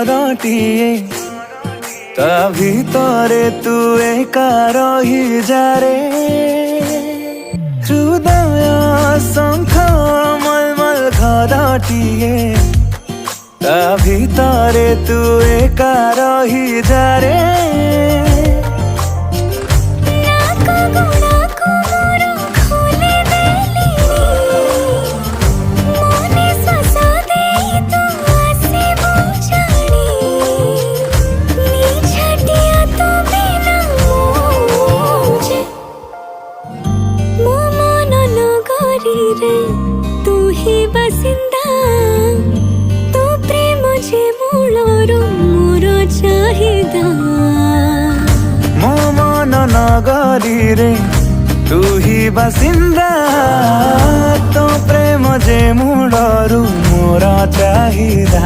घरटिए ता भितरे तू एका रही जारे हृदय शंख मलमल घरटिए ता भितरे तू एका रही जारे तू ही बसिंदा तो प्रेम जे मूलर मोर चाहिदा मो मन नगरी रे तू ही बासिंदा तो प्रेम जे मूलर मोर चाहिदा।